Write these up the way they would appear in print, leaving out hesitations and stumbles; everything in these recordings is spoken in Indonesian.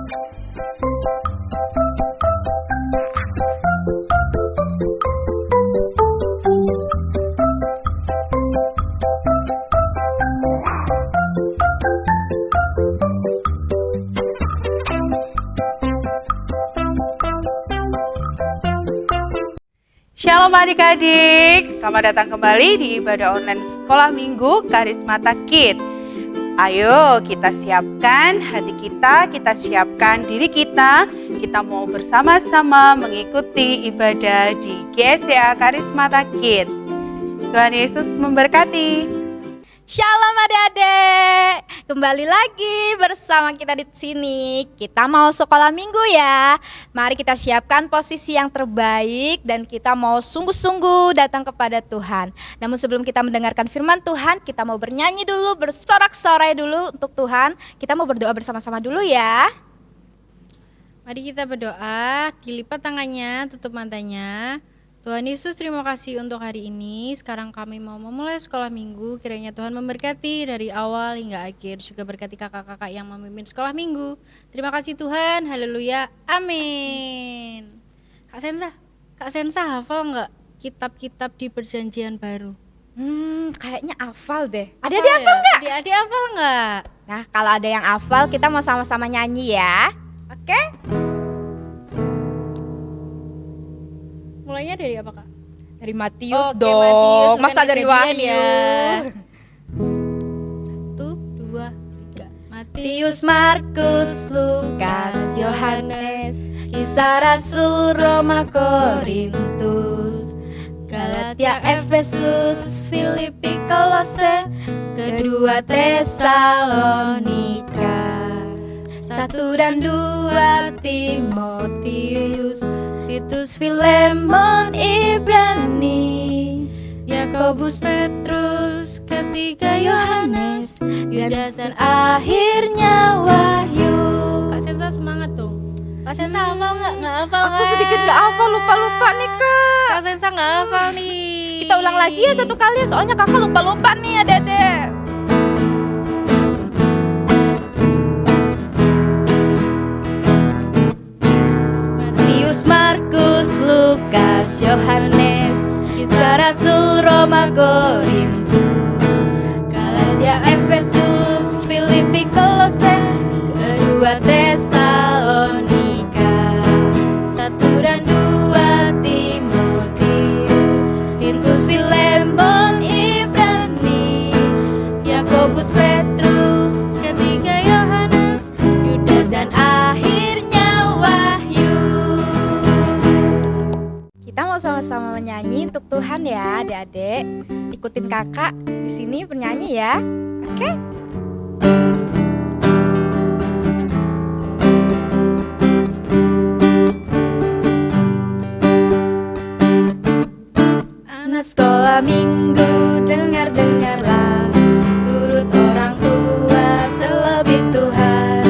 Shalom adik-adik, selamat datang kembali di ibadah online sekolah minggu Karismata Kids. Ayo kita siapkan hati kita siapkan diri kita mau bersama-sama mengikuti ibadah di GSCA Karismata Kids. Tuhan Yesus memberkati. Shalom adik-adik, kembali lagi bersama kita di sini. Kita mau sekolah minggu ya. Mari kita siapkan posisi yang terbaik dan kita mau sungguh-sungguh datang kepada Tuhan. Namun sebelum kita mendengarkan firman Tuhan, kita mau bernyanyi dulu, bersorak-sorai dulu untuk Tuhan. Kita mau berdoa bersama-sama dulu ya. Mari kita berdoa, dilipat tangannya, tutup matanya. Tuhan Yesus, terima kasih untuk hari ini. Sekarang kami mau memulai sekolah minggu. Kiranya Tuhan memberkati dari awal hingga akhir. Juga berkati kakak-kakak yang memimpin sekolah minggu. Terima kasih Tuhan, haleluya, amin. Kak Sensa hafal nggak kitab-kitab di perjanjian baru? Kayaknya hafal deh. Adik-adik hafal nggak? Adik-adik hafal nggak? Nah, kalau ada yang hafal, kita mau sama-sama nyanyi ya. Oke? Mulainya dari apa, Kak? Dari Matius Oke, dong. Matius, Masa dari Wahyu ya. 1, 2, 3. Matius, Markus, Lukas, Yohanes, Kisah Rasul, Roma, Korintus, Galatia, Efesus, Filipi, Kolose, kedua Tesalonika, 1 dan 2 Timotius, Titus, Filemon, Ibrani, Yakobus, Petrus, ketiga Yohanes, Yudas, dan akhirnya Wahyu. Kak Sensa semangat dong. Kak Sensa hafal nggak? Nggak hafal. Aku sedikit nggak hafal, lupa nih kak. Kak Sensa nggak hafal nih. Kita ulang lagi ya satu kali ya, soalnya kakak lupa nih adek-adek. Markus, Lukas, Yohanes, Kisah Rasul, Roma, Korintus, Galatia, Efesus, Filipi, Kolose, kedua Tesalonika, 1 dan 2 Timotius, Titus, Filemon, Ibrani, Yakobus, Petrus, ketiga Yohanes, Yudas, dan akhirnya Wahyu. Kita mau sama-sama menyanyi untuk Tuhan ya, adik-adik. Ikutin kakak di sini bernyanyi ya. Oke? Anak sekolah minggu, dengar-dengarlah, turut orang tua, terlebih Tuhan.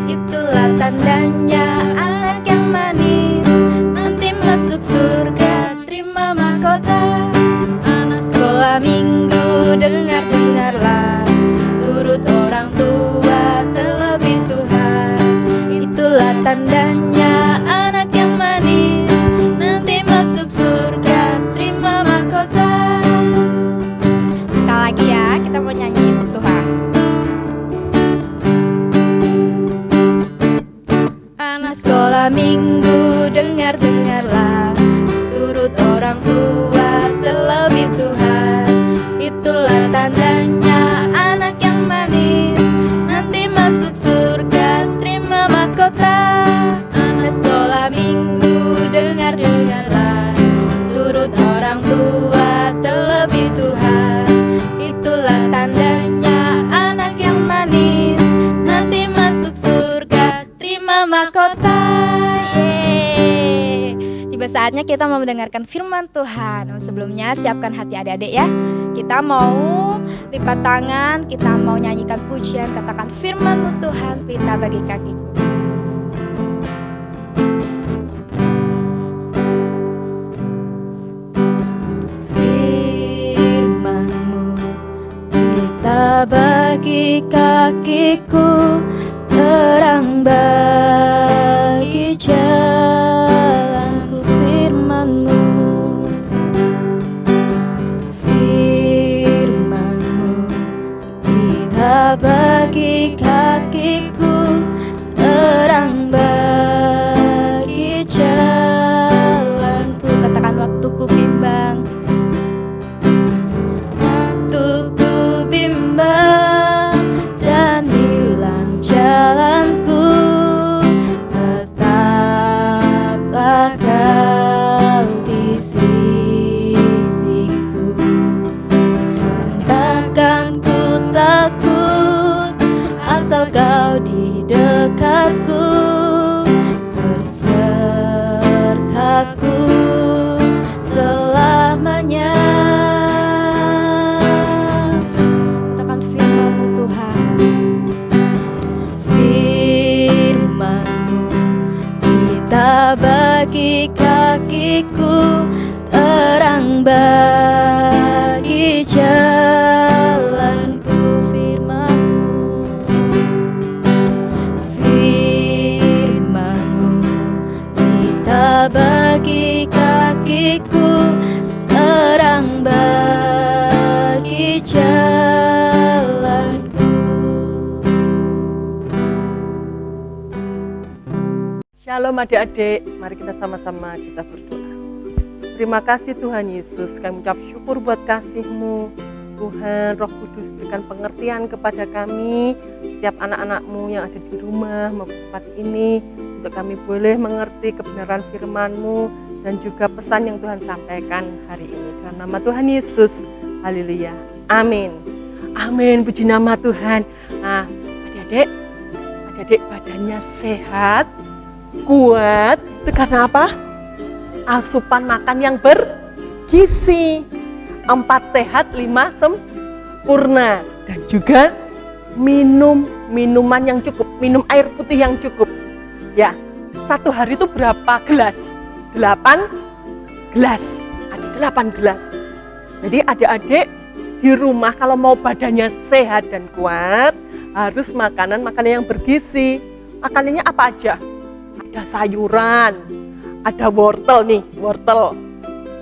Itulah tandanya anak yang manis, nanti masuk surga, terima mahkota. Anak sekolah minggu, dengar-dengarlah, turut orang tua, terlebih Tuhan. Itulah tandanya anak yang manis, nanti masuk surga, terima mahkota. Sekali lagi ya, kita mau nyanyi untuk Tuhan. Anak sekolah minggu, dengar-dengarlah, turut orang tua, terlebih Tuhan. Itulah tandanya anak yang manis, nanti masuk surga, terima mahkota. Anak sekolah minggu, dengar-dengarlah, turut orang tua, terlebih Tuhan. Itulah tandanya anak yang manis, nanti masuk surga, terima mahkota. Yeay. Tiba saatnya kita mau mendengarkan firman Tuhan. Namun sebelumnya siapkan hati adik-adik ya. Kita mau lipat tangan, kita mau nyanyikan pujian, katakan firman-Mu Tuhan, pelita bagi kakiku. Firman-Mu pelita bagi kakiku, terang bagi Cinta bagi kakiku, terang bagi jalanku. Firman-Mu, Firman-Mu, cinta bagi kakiku, terang bagi jalanku. Shalom adik-adik, mari kita sama-sama kita berdoa. Terima kasih Tuhan Yesus, kami ucap syukur buat kasih-Mu. Tuhan Roh Kudus berikan pengertian kepada kami, setiap anak-anak-Mu yang ada di rumah maupun tempat ini, untuk kami boleh mengerti kebenaran firman-Mu dan juga pesan yang Tuhan sampaikan hari ini. Dalam nama Tuhan Yesus, haleluya, amin. Amin, puji nama Tuhan. Nah, adik-adik badannya sehat, kuat, itu karena apa? Asupan makan yang bergizi. 4 sehat, 5 sempurna. Dan juga minum minuman yang cukup, minum air putih yang cukup. Ya, 1 hari itu berapa gelas? 8 gelas. Ada 8 gelas. Jadi adik-adik di rumah kalau mau badannya sehat dan kuat, harus makanan yang bergizi. Makanannya apa aja? Ada sayuran, ada wortel nih, wortel.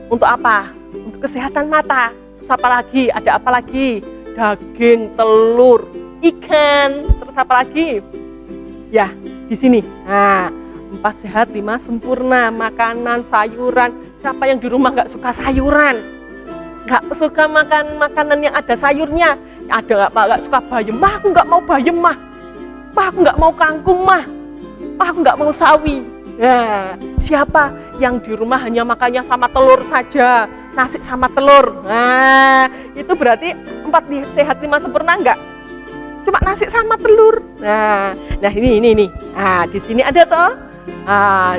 Untuk apa? Untuk kesehatan mata. Terus apa lagi? Ada apa lagi? Daging, telur, ikan. Terus apa lagi? Ya, di sini. Nah, 4 sehat, 5 sempurna. Makanan, sayuran. Siapa yang di rumah nggak suka sayuran? Nggak suka makan makanan yang ada sayurnya? Ada nggak suka bayam? Mah, aku nggak mau bayam mah. Mah, aku nggak mau kangkung mah. Aku nggak mau sawi. Nah, siapa yang di rumah hanya makannya sama telur saja, nasi sama telur? Nah, itu berarti 4 sehat 5 sempurna enggak? Cuma nasi sama telur. Nah ini. Nah, di sini ada toh.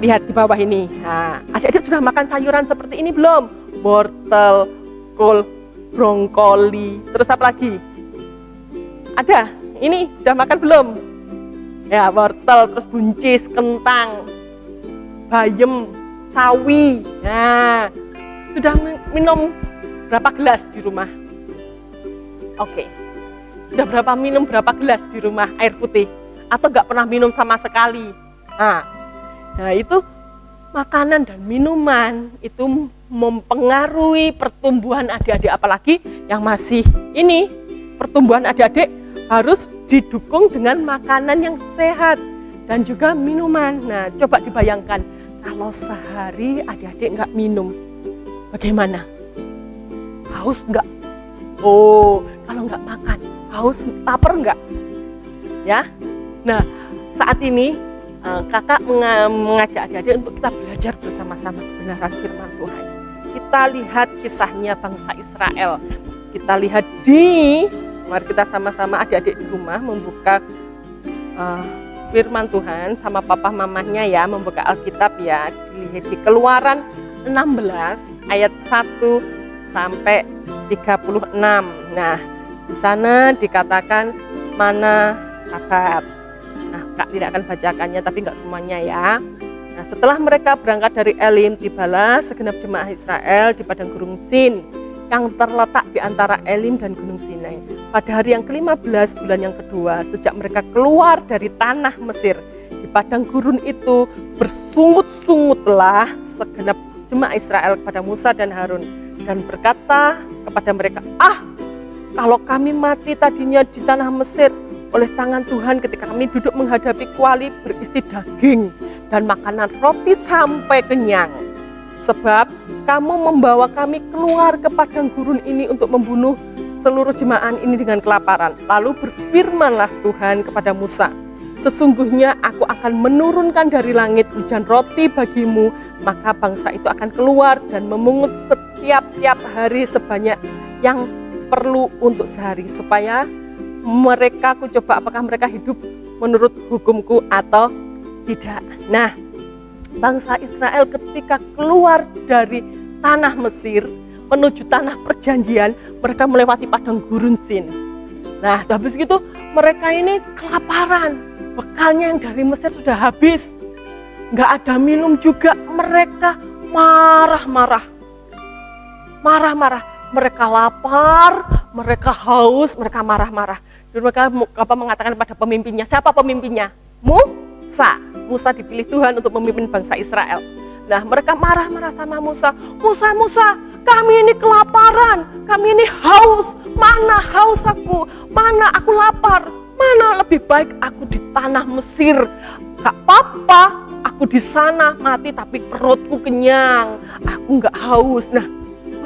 Lihat di bawah ini. Nah, adik-adik sudah makan sayuran seperti ini belum? Wortel, kol, brokoli, terus apa lagi? Ada? Ini sudah makan belum? Ya, wortel, terus buncis, kentang, bayam, sawi. Nah, sudah minum berapa gelas di rumah? Oke. Sudah minum berapa gelas di rumah air putih? Atau nggak pernah minum sama sekali? Nah, itu makanan dan minuman itu mempengaruhi pertumbuhan adik-adik, apalagi yang masih ini pertumbuhan adik-adik harus didukung dengan makanan yang sehat dan juga minuman. Nah, coba dibayangkan kalau sehari adik-adik nggak minum, bagaimana? Haus nggak? Oh, kalau nggak makan, haus, lapar nggak? Ya, nah saat ini kakak mengajak adik-adik untuk kita belajar bersama-sama kebenaran firman Tuhan. Kita lihat kisahnya bangsa Israel. Kita lihat mari kita sama-sama adik-adik di rumah membuka firman Tuhan sama papa mamanya ya, membuka Alkitab ya. Dilihat di Keluaran 16 ayat 1 sampai 36. Nah, di sana dikatakan mana Sabat. Nah, Kak tidak akan bacakannya tapi enggak semuanya ya. Nah, setelah mereka berangkat dari Elim, tibalah segenap jemaah Israel di padang gurung Sin yang terletak di antara Elim dan Gunung Sinai. Pada hari yang ke-15 bulan yang kedua, sejak mereka keluar dari tanah Mesir, di padang gurun itu bersungut-sungutlah segenap jemaah Israel kepada Musa dan Harun dan berkata kepada mereka, kalau kami mati tadinya di tanah Mesir oleh tangan Tuhan ketika kami duduk menghadapi kuali berisi daging dan makanan roti sampai kenyang. Sebab kamu membawa kami keluar ke padang gurun ini untuk membunuh seluruh jemaah ini dengan kelaparan. Lalu berfirmanlah Tuhan kepada Musa, sesungguhnya aku akan menurunkan dari langit hujan roti bagimu, maka bangsa itu akan keluar dan memungut setiap hari sebanyak yang perlu untuk sehari, supaya mereka, aku coba apakah mereka hidup menurut hukumku atau tidak. Nah, bangsa Israel ketika keluar dari tanah Mesir menuju tanah perjanjian, mereka melewati padang gurun Sin. Nah, habis itu mereka ini kelaparan, bekalnya yang dari Mesir sudah habis. nggak ada minum juga, mereka marah-marah. Mereka lapar, mereka haus, mereka marah-marah. Dan mereka mengatakan kepada pemimpinnya, siapa pemimpinnya? Musa. Musa dipilih Tuhan untuk memimpin bangsa Israel. Nah, mereka marah-marah sama Musa. Musa, kami ini kelaparan, kami ini haus. Mana haus aku? Mana aku lapar? Mana lebih baik aku di tanah Mesir? Gak apa-apa, aku di sana mati tapi perutku kenyang. Aku gak haus. Nah,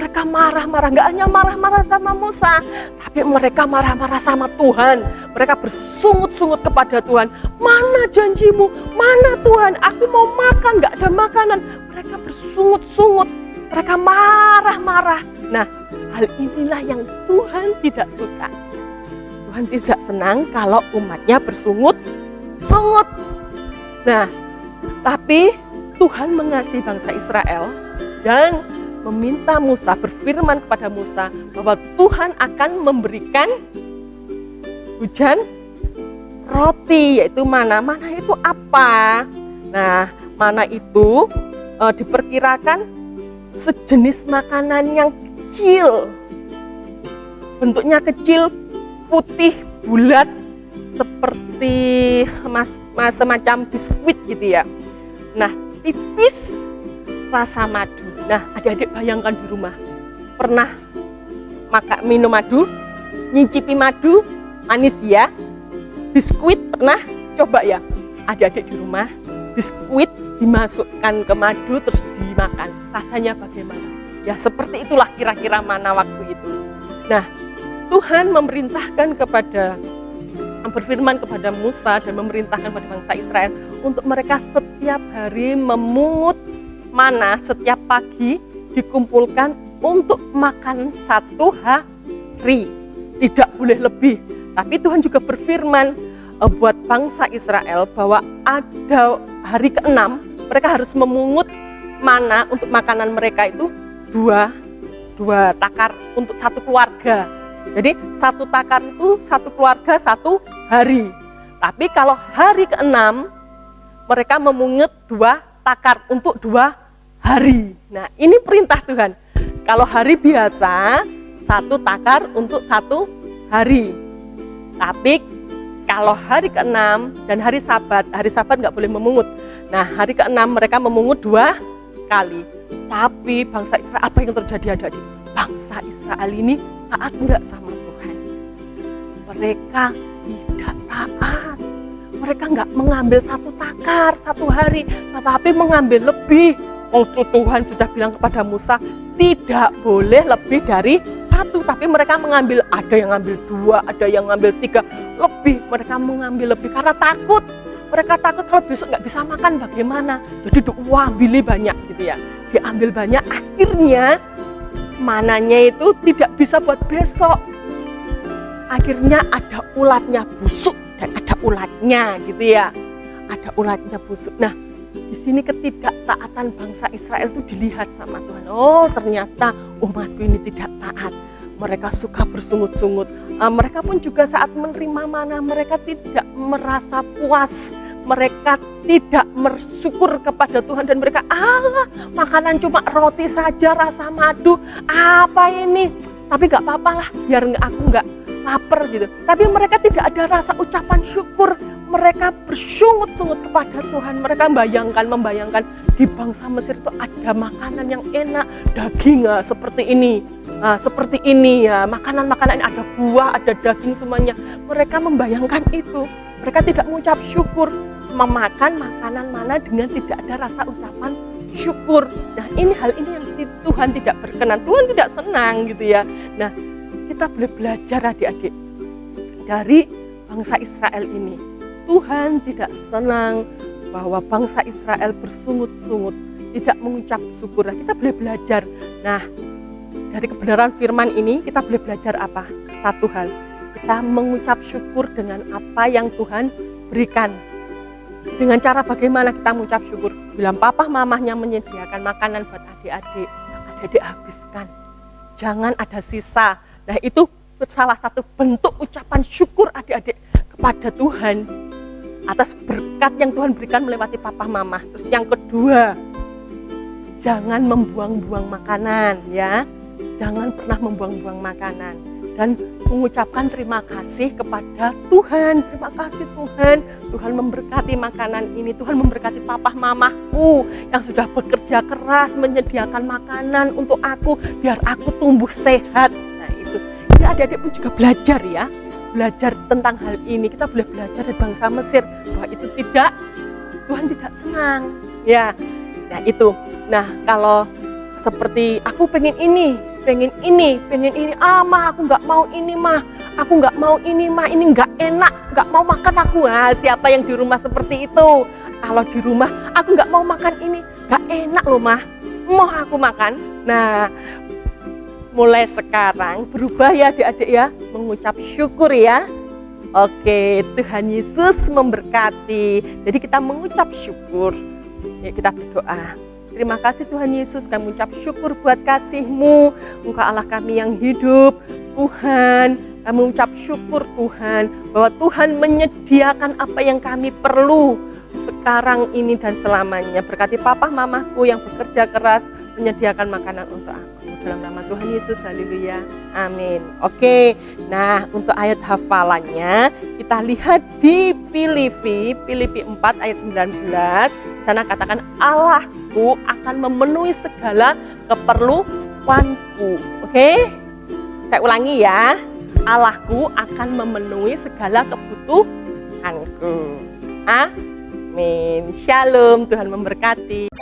mereka marah-marah, gak hanya marah-marah sama Musa, tapi mereka marah-marah sama Tuhan. Mereka bersungut-sungut kepada Tuhan. Mana janjimu? Mana Tuhan? Aku mau makan, gak ada makanan. Mereka bersungut-sungut, mereka marah-marah. Nah, hal inilah yang Tuhan tidak suka. Tuhan tidak senang kalau umatnya bersungut-sungut. Nah, tapi Tuhan mengasihi bangsa Israel dan meminta Musa, berfirman kepada Musa bahwa Tuhan akan memberikan hujan roti, yaitu mana. Mana itu apa? Nah, mana itu diperkirakan sejenis makanan yang kecil. Bentuknya kecil, putih, bulat, seperti semacam biskuit gitu ya. Nah, tipis, rasa madu. Nah, adik-adik bayangkan di rumah, pernah minum madu, nyicipi madu, manis ya. Biskuit pernah coba ya? Adik-adik di rumah, biskuit dimasukkan ke madu terus dimakan. Rasanya bagaimana? Ya seperti itulah kira-kira mana waktu itu. Nah, Tuhan berfirman kepada Musa dan memerintahkan kepada bangsa Israel untuk mereka setiap hari memungut mana setiap pagi, dikumpulkan untuk makan 1 hari, tidak boleh lebih. Tapi Tuhan juga berfirman buat bangsa Israel bahwa ada hari ke-6 mereka harus memungut mana untuk makanan mereka itu dua takar untuk 1 keluarga. Jadi 1 takar itu 1 keluarga 1 hari. Tapi kalau hari ke-6 mereka memungut 2 takar untuk 2 hari. Nah, ini perintah Tuhan. Kalau hari biasa 1 takar untuk 1 hari. Tapi kalau hari ke-6 dan hari Sabat nggak boleh memungut. Nah, hari ke-6 mereka memungut 2 kali. Tapi bangsa Israel, apa yang terjadi adik-adik? Bangsa Israel ini taat enggak sama Tuhan? Mereka tidak taat. Mereka enggak mengambil 1 takar 1 hari, tetapi mengambil lebih. Tuhan sudah bilang kepada Musa, tidak boleh lebih dari 1, tapi mereka mengambil, ada yang ngambil 2, ada yang ngambil 3, lebih. Mereka mengambil lebih karena takut. Mereka takut kalau besok nggak bisa makan bagaimana. Jadi diambil banyak gitu ya. Diambil banyak, akhirnya mananya itu tidak bisa buat besok. Akhirnya ada ulatnya busuk dan ada ulatnya gitu ya. Ada ulatnya busuk. Nah, di sini ketidaktaatan bangsa Israel itu dilihat sama Tuhan. Oh, ternyata umatku ini tidak taat. Mereka suka bersungut-sungut. Mereka pun juga saat menerima mana, mereka tidak merasa puas. Mereka tidak bersyukur kepada Tuhan dan mereka, makanan cuma roti saja rasa madu, apa ini? Tapi gak apa-apa lah, biar aku gak lapar gitu. Tapi mereka tidak ada rasa ucapan syukur. Mereka bersungut-sungut kepada Tuhan. Mereka membayangkan di bangsa Mesir itu ada makanan yang enak, daging seperti ini. Seperti ini ya, makanan-makanan ada buah, ada daging semuanya. Mereka membayangkan itu. Mereka tidak mengucap syukur, memakan makanan mana dengan tidak ada rasa ucapan syukur. Nah, hal ini yang Tuhan tidak berkenan, Tuhan tidak senang gitu ya. Nah, kita boleh belajar adik-adik dari bangsa Israel ini. Tuhan tidak senang bahwa bangsa Israel bersungut-sungut, tidak mengucap syukur. Nah, kita boleh belajar. Nah, dari kebenaran firman ini kita boleh belajar apa? Satu hal, kita mengucap syukur dengan apa yang Tuhan berikan. Dengan cara bagaimana kita mengucap syukur? Bila papa mamahnya menyediakan makanan buat adik-adik, adik-adik habiskan. Jangan ada sisa. Nah, itu salah satu bentuk ucapan syukur adik-adik kepada Tuhan. atas berkat yang Tuhan berikan melewati papa mama. Terus yang kedua, jangan membuang-buang makanan ya. Jangan pernah membuang-buang makanan. Dan mengucapkan terima kasih kepada Tuhan. Terima kasih Tuhan, Tuhan memberkati makanan ini, Tuhan memberkati papa mamaku yang sudah bekerja keras menyediakan makanan untuk aku biar aku tumbuh sehat. Nah itu, jadi adik-adik pun juga belajar ya, belajar tentang hal ini. Kita boleh belajar dari bangsa Mesir bahwa itu tidak, Tuhan tidak senang ya. Nah itu, nah kalau seperti aku pengen ini, mah aku nggak mau ini mah, aku nggak mau ini mah, ini nggak enak, nggak mau makan aku. Nah, siapa yang di rumah seperti itu? Kalau di rumah aku nggak mau makan ini, nggak enak loh mah, mau aku makan. Nah, mulai sekarang berubah ya adik-adik ya, mengucap syukur ya. Oke, Tuhan Yesus memberkati. Jadi kita mengucap syukur. Ya, kita berdoa. Terima kasih Tuhan Yesus, kami ucap syukur buat kasih-Mu. Engkau Allah kami yang hidup, Tuhan. Kami ucap syukur Tuhan, bahwa Tuhan menyediakan apa yang kami perlu sekarang ini dan selamanya. Berkati papa mamaku yang bekerja keras menyediakan makanan untuk aku. Dalam nama Tuhan Yesus, haleluya, amin. Oke, nah untuk ayat hafalannya kita lihat di Filipi 4 ayat 19. Di sana katakan, Allahku akan memenuhi segala keperluanku. Oke, saya ulangi ya, Allahku akan memenuhi segala kebutuhanku. Amin. Shalom, Tuhan memberkati.